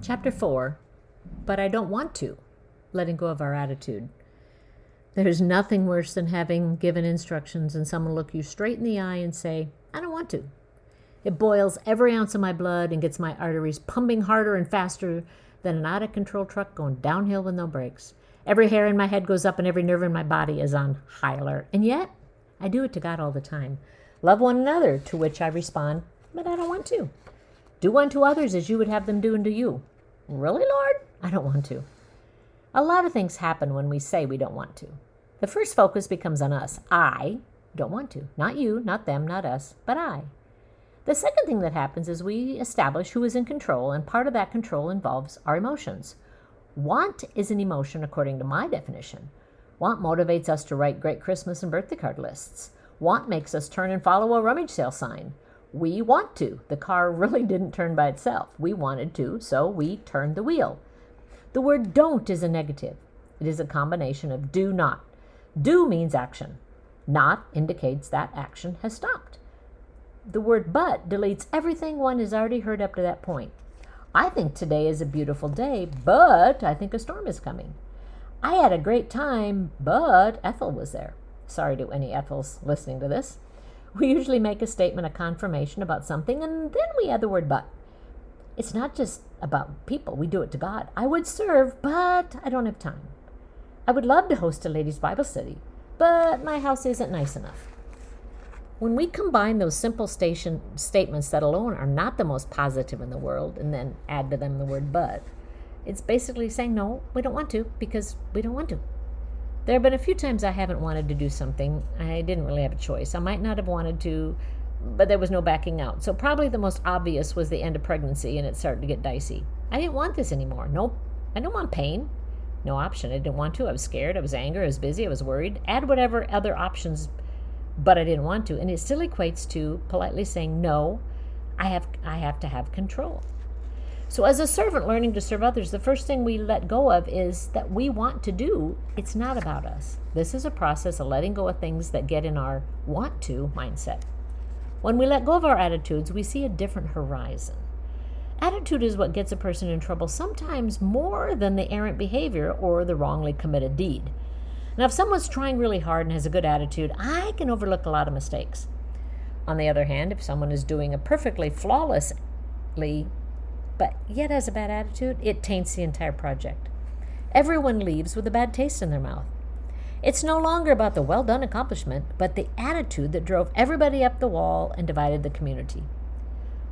Chapter 4, But I Don't Want to, Letting Go of Our Attitude. There's nothing worse than having given instructions and someone look you straight in the eye and say, I don't want to. It boils every ounce of my blood and gets my arteries pumping harder and faster than an out-of-control truck going downhill with no brakes. Every hair in my head goes up and every nerve in my body is on high alert. And yet, I do it to God all the time. Love one another, to which I respond, but I don't want to. Do unto others as you would have them do unto you. Really, Lord? I don't want to. A lot of things happen when we say we don't want to. The first focus becomes on us. I don't want to. Not you, not them, not us, but I. The second thing that happens is we establish who is in control, and part of that control involves our emotions. Want is an emotion according to my definition. Want motivates us to write great Christmas and birthday card lists. Want makes us turn and follow a rummage sale sign. We want to. The car really didn't turn by itself. We wanted to, so we turned the wheel. The word don't is a negative. It is a combination of do not. Do means action. Not indicates that action has stopped. The word but deletes everything one has already heard up to that point. I think today is a beautiful day, but I think a storm is coming. I had a great time, but Ethel was there. Sorry to any Ethels listening to this. We usually make a statement of confirmation about something, and then we add the word but. It's not just about people. We do it to God. I would serve, but I don't have time. I would love to host a ladies' Bible study, but my house isn't nice enough. When we combine those simple statements that alone are not the most positive in the world, and then add to them the word but, it's basically saying, no, we don't want to, because we don't want to. There have been a few times I haven't wanted to do something. I didn't really have a choice. I might not have wanted to, but there was no backing out. So probably the most obvious was the end of pregnancy, and it started to get dicey. I didn't want this anymore. Nope. I don't want pain. No option. I didn't want to. I was scared. I was angry. I was busy. I was worried. Add whatever other options, but I didn't want to. And it still equates to politely saying, no, I have to have control. So as a servant learning to serve others, the first thing we let go of is that we want to do. It's not about us. This is a process of letting go of things that get in our want to mindset. When we let go of our attitudes, we see a different horizon. Attitude is what gets a person in trouble sometimes more than the errant behavior or the wrongly committed deed. Now, if someone's trying really hard and has a good attitude, I can overlook a lot of mistakes. On the other hand, if someone is doing it perfectly flawlessly, but yet has a bad attitude, it taints the entire project. Everyone leaves with a bad taste in their mouth. It's no longer about the well-done accomplishment, but the attitude that drove everybody up the wall and divided the community.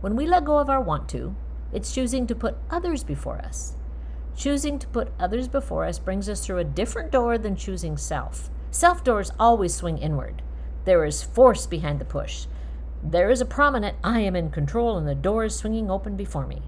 When we let go of our want to, it's choosing to put others before us. Choosing to put others before us brings us through a different door than choosing self. Self doors always swing inward. There is force behind the push. There is a prominent I am in control, and the door is swinging open before me.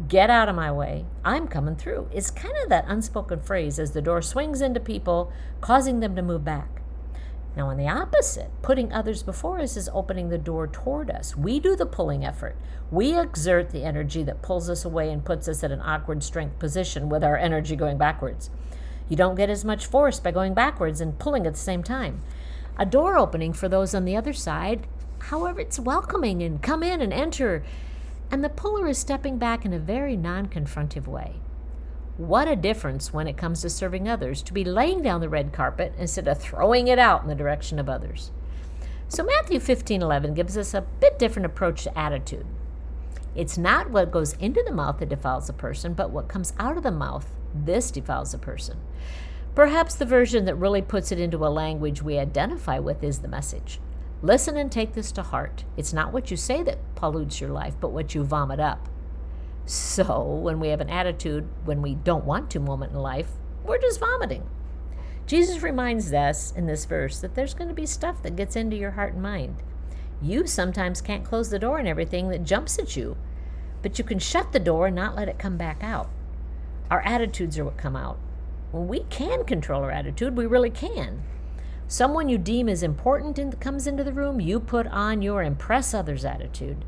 Get out of my way. I'm coming through. It's kind of that unspoken phrase as the door swings into people, causing them to move back. Now, on the opposite, putting others before us is opening the door toward us. We do the pulling effort. We exert the energy that pulls us away and puts us at an awkward strength position with our energy going backwards. You don't get as much force by going backwards and pulling at the same time. A door opening for those on the other side, however, it's welcoming and come in and enter. And the puller is stepping back in a very non-confrontive way. What a difference when it comes to serving others, to be laying down the red carpet instead of throwing it out in the direction of others. So Matthew 15:11 gives us a bit different approach to attitude. It's not what goes into the mouth that defiles a person, but what comes out of the mouth. This defiles a person. Perhaps the version that really puts it into a language we identify with is the Message. Listen and take this to heart. It's not what you say that pollutes your life, but what you vomit up. So when we have an attitude, when we don't want to moment in life, we're just vomiting. Jesus reminds us in this verse that there's going to be stuff that gets into your heart and mind. You sometimes can't close the door on everything that jumps at you, but you can shut the door and not let it come back out. Our attitudes are what come out. When we can control our attitude, we really can. Someone you deem as important comes into the room, you put on your impress others attitude.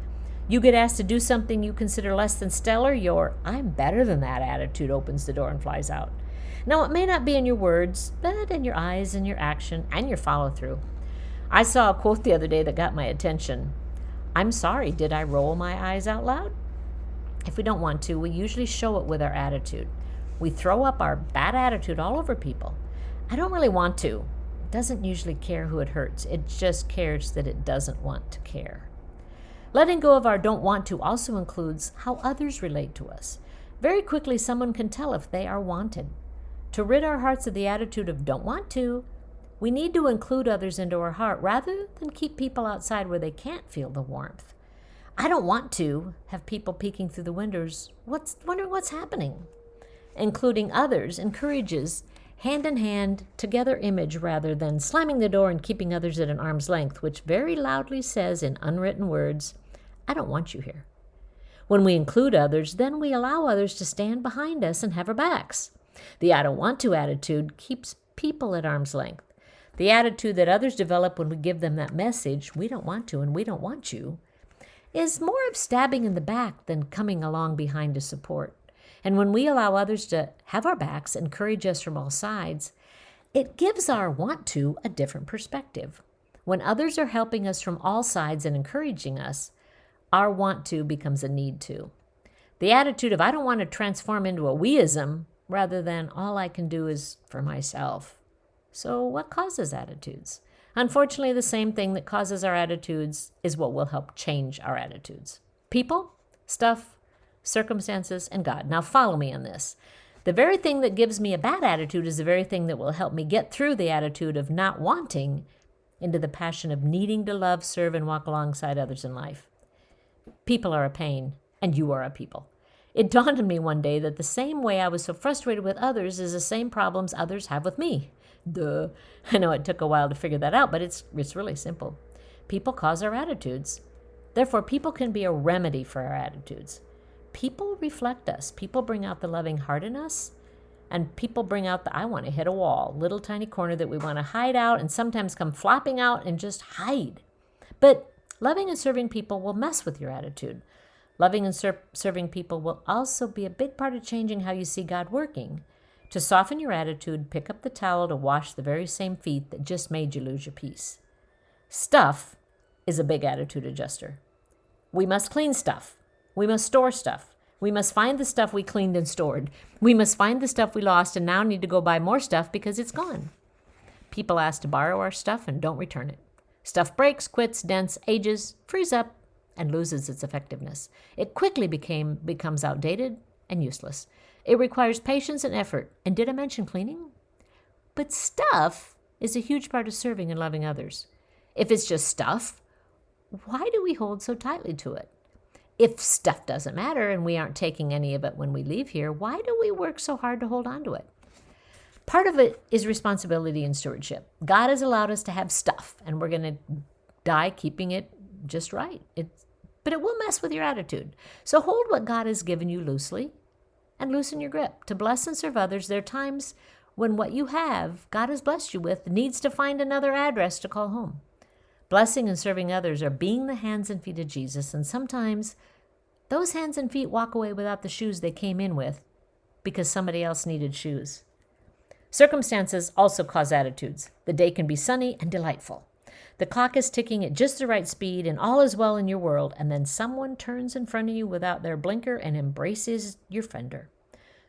You get asked to do something you consider less than stellar, your I'm better than that attitude opens the door and flies out. Now, it may not be in your words, but in your eyes and your action and your follow-through. I saw a quote the other day that got my attention. I'm sorry, did I roll my eyes out loud? If we don't want to, we usually show it with our attitude. We throw up our bad attitude all over people. I don't really want to. It doesn't usually care who it hurts. It just cares that it doesn't want to care. Letting go of our don't want to also includes how others relate to us. Very quickly, someone can tell if they are wanted. To rid our hearts of the attitude of don't want to, we need to include others into our heart rather than keep people outside where they can't feel the warmth. I don't want to have people peeking through the windows, wondering what's happening. Including others encourages hand-in-hand, together image rather than slamming the door and keeping others at an arm's length, which very loudly says in unwritten words, I don't want you here. When we include others, then we allow others to stand behind us and have our backs. The I don't want to attitude keeps people at arm's length. The attitude that others develop when we give them that message, we don't want to and we don't want you, is more of stabbing in the back than coming along behind to support. And when we allow others to have our backs, encourage us from all sides, it gives our want to a different perspective. When others are helping us from all sides and encouraging us, our want to becomes a need to. The attitude of I don't want to transform into a weism rather than all I can do is for myself. So what causes attitudes? Unfortunately, the same thing that causes our attitudes is what will help change our attitudes. People, stuff, circumstances, and God. Now follow me on this. The very thing that gives me a bad attitude is the very thing that will help me get through the attitude of not wanting into the passion of needing to love, serve, and walk alongside others in life. People are a pain, and you are a people. It dawned on me one day that the same way I was so frustrated with others is the same problems others have with me. Duh. I know it took a while to figure that out, but it's really simple. People cause our attitudes. Therefore, people can be a remedy for our attitudes. People reflect us. People bring out the loving heart in us, and people bring out the I want to hit a wall, little tiny corner that we want to hide out and sometimes come flopping out and just hide. But loving and serving people will mess with your attitude. Loving and serving people will also be a big part of changing how you see God working. To soften your attitude, pick up the towel to wash the very same feet that just made you lose your peace. Stuff is a big attitude adjuster. We must clean stuff. We must store stuff. We must find the stuff we cleaned and stored. We must find the stuff we lost and now need to go buy more stuff because it's gone. People ask to borrow our stuff and don't return it. Stuff breaks, quits, dents, ages, frees up, and loses its effectiveness. It quickly becomes outdated and useless. It requires patience and effort. And did I mention cleaning? But stuff is a huge part of serving and loving others. If it's just stuff, why do we hold so tightly to it? If stuff doesn't matter and we aren't taking any of it when we leave here, why do we work so hard to hold on to it? Part of it is responsibility and stewardship. God has allowed us to have stuff, and we're going to die keeping it just right. But it will mess with your attitude. So hold what God has given you loosely and loosen your grip. To bless and serve others, there are times when what you have, God has blessed you with, needs to find another address to call home. Blessing and serving others are being the hands and feet of Jesus, and sometimes those hands and feet walk away without the shoes they came in with because somebody else needed shoes. Circumstances also cause attitudes. The day can be sunny and delightful. The clock is ticking at just the right speed and all is well in your world, and then someone turns in front of you without their blinker and embraces your fender.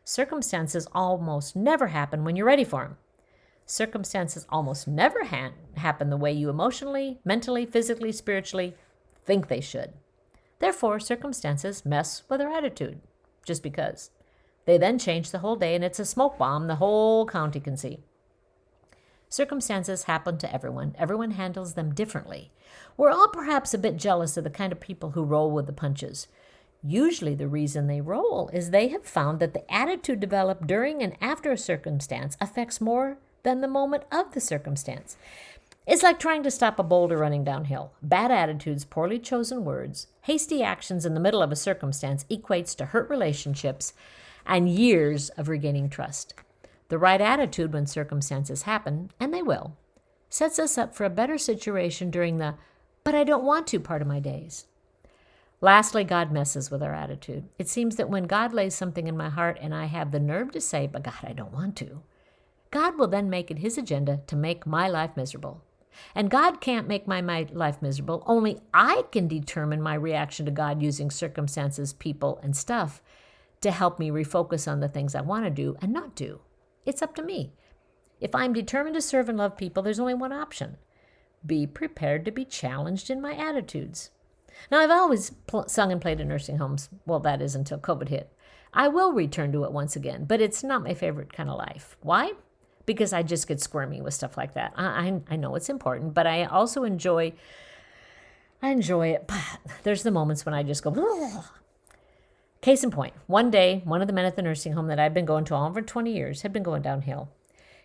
Circumstances almost never happen when you're ready for them. Circumstances almost never happen the way you emotionally, mentally, physically, spiritually think they should. Therefore, circumstances mess with our attitude, just because. They then change the whole day, and it's a smoke bomb the whole county can see. Circumstances happen to everyone. Everyone handles them differently. We're all perhaps a bit jealous of the kind of people who roll with the punches. Usually the reason they roll is they have found that the attitude developed during and after a circumstance affects more than the moment of the circumstance. It's like trying to stop a boulder running downhill. Bad attitudes, poorly chosen words, hasty actions in the middle of a circumstance equates to hurt relationships and years of regaining trust. The right attitude when circumstances happen, and they will, sets us up for a better situation during the "but I don't want to" part of my days. Lastly, God messes with our attitude. It seems that when God lays something in my heart and I have the nerve to say, "But God, I don't want to," God will then make it his agenda to make my life miserable. And God can't make my life miserable. Only I can determine my reaction to God using circumstances, people, and stuff to help me refocus on the things I want to do and not do. It's up to me. If I'm determined to serve and love people, there's only one option. Be prepared to be challenged in my attitudes. Now, I've always sung and played in nursing homes. Well, that is until COVID hit. I will return to it once again, but it's not my favorite kind of life. Why? Because I just get squirmy with stuff like that. I know it's important, but I also enjoy it. But there's the moments when I just go, ugh. Case in point, one day, one of the men at the nursing home that I'd been going to all over 20 years had been going downhill.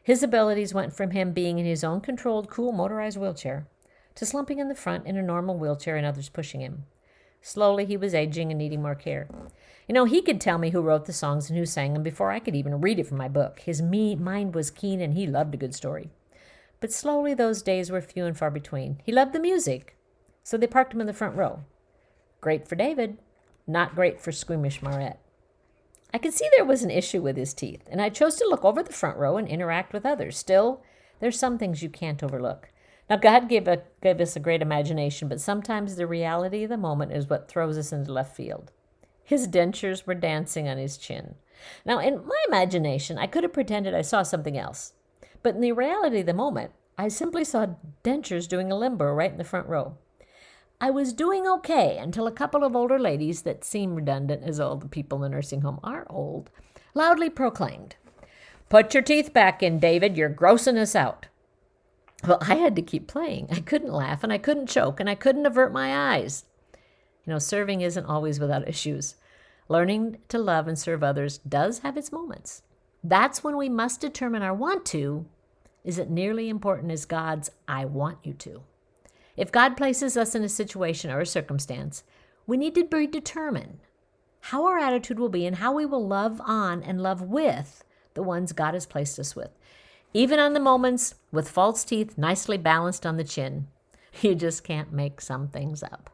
His abilities went from him being in his own controlled, cool, motorized wheelchair to slumping in the front in a normal wheelchair and others pushing him. Slowly, he was aging and needing more care. He could tell me who wrote the songs and who sang them before I could even read it from my book. His mind was keen and he loved a good story. But slowly, those days were few and far between. He loved the music, so they parked him in the front row. Great for David, not great for squeamish Marette. I could see there was an issue with his teeth, and I chose to look over the front row and interact with others. Still, there's some things you can't overlook. Now, God gave us a great imagination, but sometimes the reality of the moment is what throws us into left field. His dentures were dancing on his chin. Now, in my imagination, I could have pretended I saw something else. But in the reality of the moment, I simply saw dentures doing a limbo right in the front row. I was doing okay until a couple of older ladies that seem redundant, as all the people in the nursing home are old, loudly proclaimed, "Put your teeth back in, David. You're grossing us out." Well, I had to keep playing. I couldn't laugh, and I couldn't choke, and I couldn't avert my eyes. Serving isn't always without issues. Learning to love and serve others does have its moments. That's when we must determine our want to is it nearly important as God's I want you to. If God places us in a situation or a circumstance, we need to be determined how our attitude will be and how we will love on and love with the ones God has placed us with. Even on the moments with false teeth nicely balanced on the chin, you just can't make some things up.